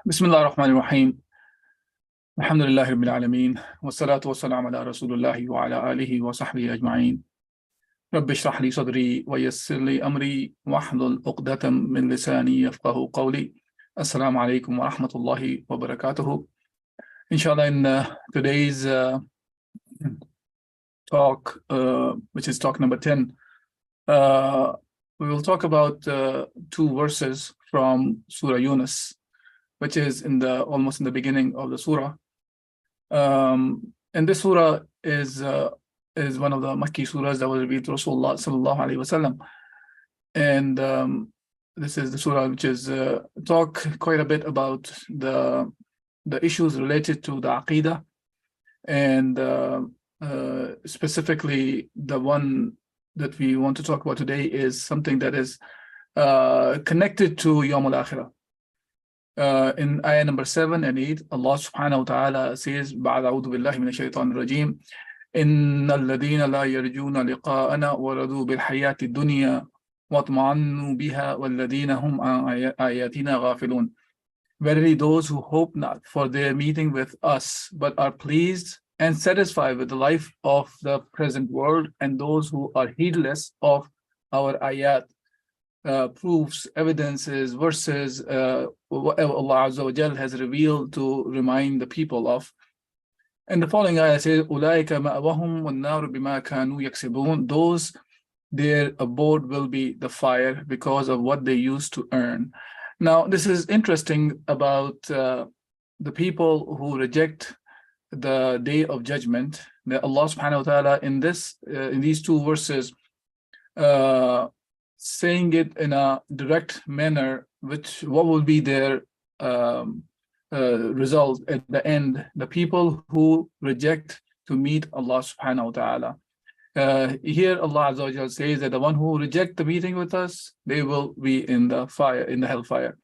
بسم الله الرحمن الرحيم. الحمد لله رب العالمين والصلاة والسلام على رسول الله وعلى آله وصحبه أجمعين. رب اشرح لي صدري ويسر لي أمري واحلل عقدة من لساني يفقه قولي. Assalamu alaikum wa rahmatullahi wa barakatuhu. Inshallah, in today's talk, which is talk number 10, we will talk about two verses from Surah Yunus, which is almost in the beginning of the surah. And this surah is one of the Makki surahs that was revealed to Rasulullah sallallahu alaihi wasallam. And this is the surah which is talk quite a bit about the issues related to the Aqidah, and specifically the one that we want to talk about today is something that is connected to Yawm al-Akhirah. In ayah number 7 and 8, Allah subhanahu wa ta'ala says, بَعْدَ أَعُوذُ بِاللَّهِ مِنَ الشَّيْطَانِ الرَّجِيمِ إِنَّ الَّذِينَ لَا يَرْجُونَ لِقَاءَنَا وَرَضُوا بِالْحَيَاةِ الدُّنْيَا وَاطْمَأَنُّوا بِهَا وَالَّذِينَ هُمْ عَنْ آيَاتِنَا غَافِلُونَ. Verily, those who hope not for their meeting with us, but are pleased and satisfied with the life of the present world, and those who are heedless of our ayat, proofs, evidences, verses, whatever Allah Azza wa Jal has revealed to remind the people of. And the following ayah says, أُولَٰئِكَ مَأْوَهُمْ وَالنَّارُ بِمَا كَانُوا يَكْسِبُونَ. Those, their abode will be the fire because of what they used to earn. Now, this is interesting about the people who reject the day of judgment, that Allah subhanahu wa ta'ala in these two verses, saying it in a direct manner, what will be their result at the end, the people who reject to meet Allah subhanahu wa ta'ala. Here Allah Azza wa Jalla says that the one who reject the meeting with us, they will be in the fire, in the hellfire.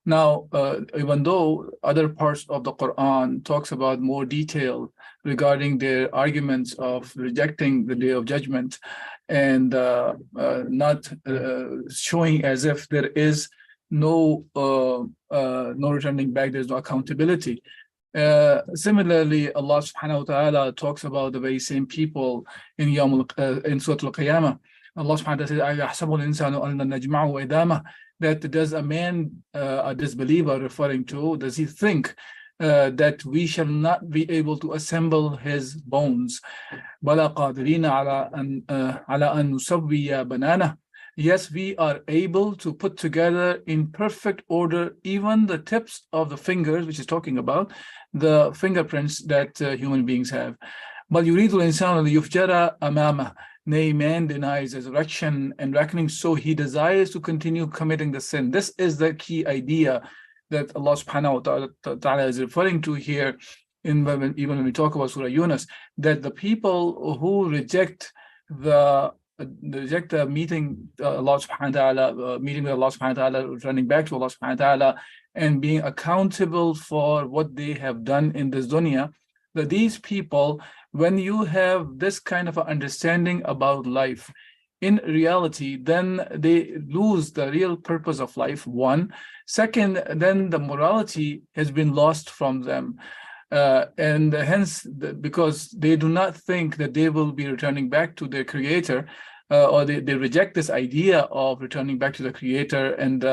Now, even though other parts of the Quran talks about more detail regarding their arguments of rejecting the day of judgment and not showing as if there is no returning back, there's no accountability. Similarly, Allah subhanahu wa ta'ala talks about the very same people in Surah Al-Qiyamah. Allah subhanahu wa ta'ala says, that does a man, a disbeliever referring to, does he think that we shall not be able to assemble his bones? بَلَا قَادِرِينَ عَلَىٰ أَن نُسَوِّيَ بَنَانَهُ. Yes, we are able to put together in perfect order even the tips of the fingers, which is talking about the fingerprints that human beings have. بَلْ يُرِيدُ الْإِنسَانُ لِيُفْجَرَ أَمَامَهُ. Nay, man denies resurrection and reckoning, so he desires to continue committing the sin. This is the key idea that Allah subhanahu wa ta'ala is referring to here, even when we talk about Surah Yunus, that the people who reject the meeting Allah subhanahu wa ta'ala, meeting with Allah subhanahu wa ta'ala, returning back to Allah subhanahu wa ta'ala, and being accountable for what they have done in this dunya, that these people, when you have this kind of an understanding about life, in reality, then they lose the real purpose of life, one. Second, then the morality has been lost from them. And hence, because they do not think that they will be returning back to their creator, or they reject this idea of returning back to the creator and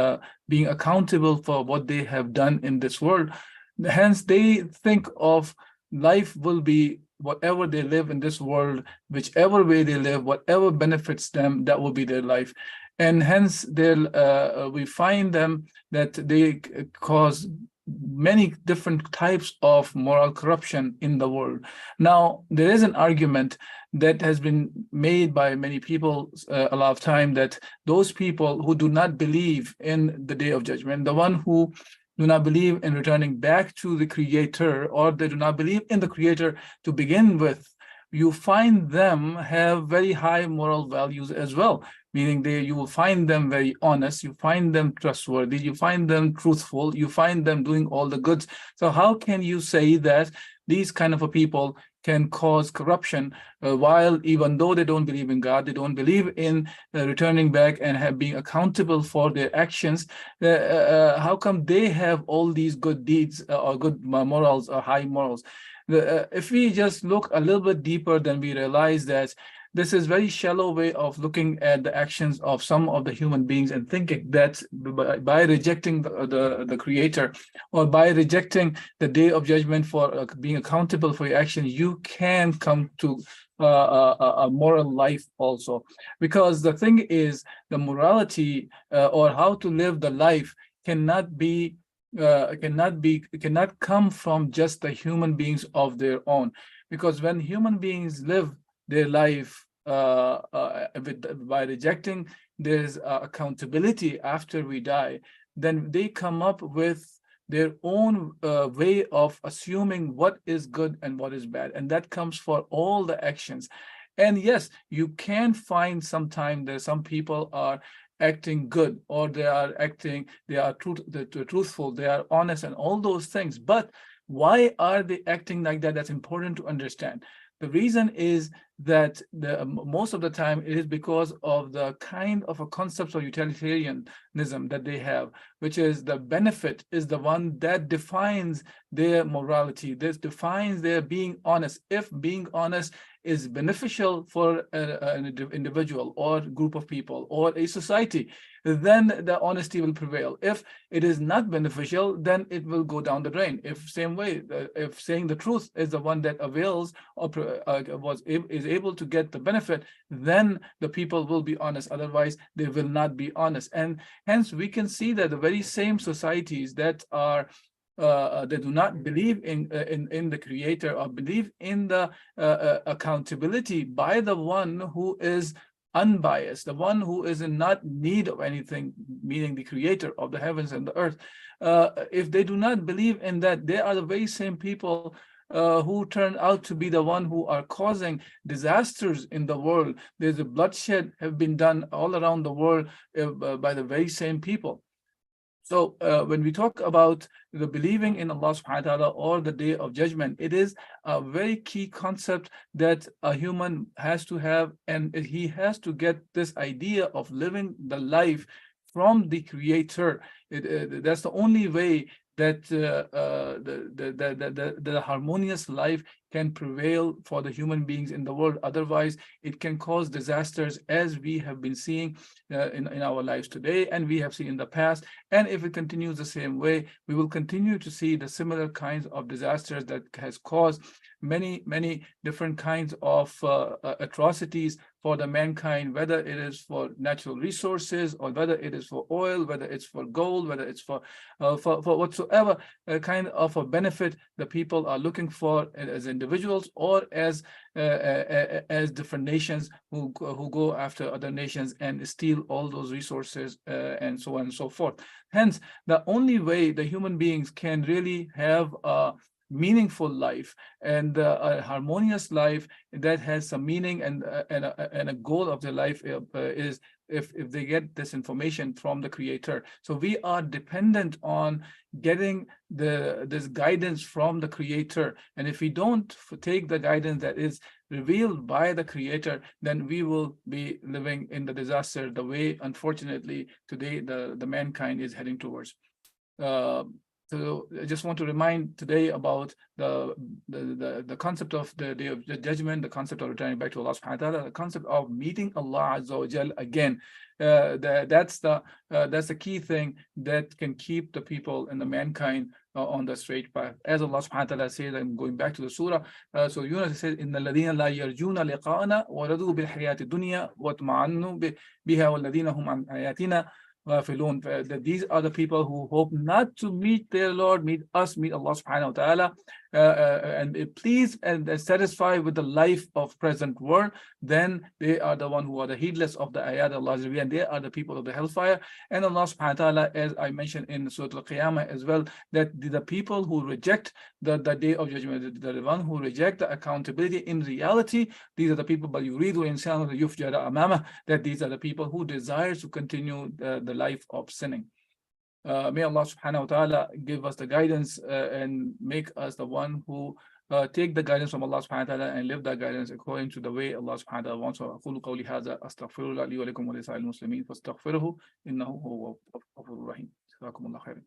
being accountable for what they have done in this world. Hence, they think of life will be whatever they live in this world, whichever way they live, whatever benefits them, that will be their life. And hence, we find them that they cause many different types of moral corruption in the world. Now, there is an argument that has been made by many people a lot of time, that those people who do not believe in the day of judgment, the one who do not believe in returning back to the creator, or they do not believe in the creator to begin with, you find them have very high moral values as well, meaning you will find them very honest, you find them trustworthy, you find them truthful, you find them doing all the goods. So how can you say that these kind of people can cause corruption, while even though they don't believe in God, they don't believe in returning back and have being accountable for their actions. How come they have all these good deeds or good morals or high morals? If we just look a little bit deeper, then we realize that this is very shallow way of looking at the actions of some of the human beings and thinking that by rejecting the creator, or by rejecting the day of judgment for being accountable for your action, you can come to a moral life also. Because the thing is, the morality or how to live the life cannot come from just the human beings of their own. Because when human beings live their life by rejecting there's accountability after we die, then they come up with their own way of assuming what is good and what is bad, and that comes for all the actions. And yes, you can find sometime that some people are acting good, or they are truthful, they are honest, and all those things. But why are they acting like that? That's important to understand. The reason is that most of the time it is because of the kind of a concept of utilitarianism that they have, which is the benefit is the one that defines their morality. This defines their being honest. If being honest is beneficial for an individual or group of people or a society, then the honesty will prevail. If it is not beneficial, then it will go down the drain. If same way, if saying the truth is the one that avails or is able to get the benefit, then the people will be honest. Otherwise, they will not be honest. And hence, we can see that the very same societies that are they do not believe in the creator or believe in the accountability by the one who is unbiased, the one who is in not need of anything, meaning the creator of the heavens and the earth. If they do not believe in that, they are the very same people who turn out to be the one who are causing disasters in the world. There's a bloodshed have been done all around the world by the very same people. So when we talk about the believing in Allah subhanahu wa ta'ala or the day of judgment, it is a very key concept that a human has to have, and he has to get this idea of living the life from the creator. That's the only way that the harmonious life can prevail for the human beings in the world. Otherwise, it can cause disasters, as we have been seeing in our lives today, and we have seen in the past. And if it continues the same way, we will continue to see the similar kinds of disasters that has caused many different kinds of atrocities for the mankind, whether it is for natural resources, or whether it is for oil, whether it's for gold, whether it's for whatsoever kind of a benefit the people are looking for as individuals or as different nations who go after other nations and steal all those resources and so on and so forth. Hence, the only way the human beings can really have a meaningful life and a harmonious life that has some meaning and a goal of their life is if they get this information from the creator. So we are dependent on getting this guidance from the creator, and if we don't take the guidance that is revealed by the creator, then we will be living in the disaster the way, unfortunately, today the mankind is heading towards. So I just want to remind today about the concept of the day of judgment, the concept of returning back to Allah subhanahu wa ta'ala, the concept of meeting Allah Azza wa Jal again. That's the key thing that can keep the people and the mankind on the straight path. As Allah subhanahu wa ta'ala says, I'm going back to the surah. So Yunus says, إِنَّ الَّذِينَ لَا يَرْجُونَ لِقَاءَنَا وَرَضُوا بِالْحَيَاةِ الدُّنْيَا وَاطْمَأَنُّوا بِهَا وَالَّذِينَ هُمْ عَنْ آيَاتِنَا غافلون. That these are the people who hope not to meet their Lord, meet us, meet Allah subhanahu wa ta'ala, and be pleased and satisfied with the life of present world. Then they are the one who are the heedless of the ayat of Allah, and they are the people of the hellfire. And Allah subhanahu wa ta'ala, as I mentioned in Surah Al-Qiyamah as well, that the people who reject the day of judgment, the one who reject the accountability, in reality, these are the people, but you read that these are the people who desire to continue the life of sinning. May Allah subhanahu wa ta'ala give us the guidance and make us the one who take the guidance from Allah subhanahu wa ta'ala and live that guidance according to the way Allah subhanahu wa ta'ala wants. أقول قولي هذا أستغفر الله لي ولكم ولسائر المسلمين فاستغفره إنه هو الغفور الرحيم. جزاكم الله خيرا.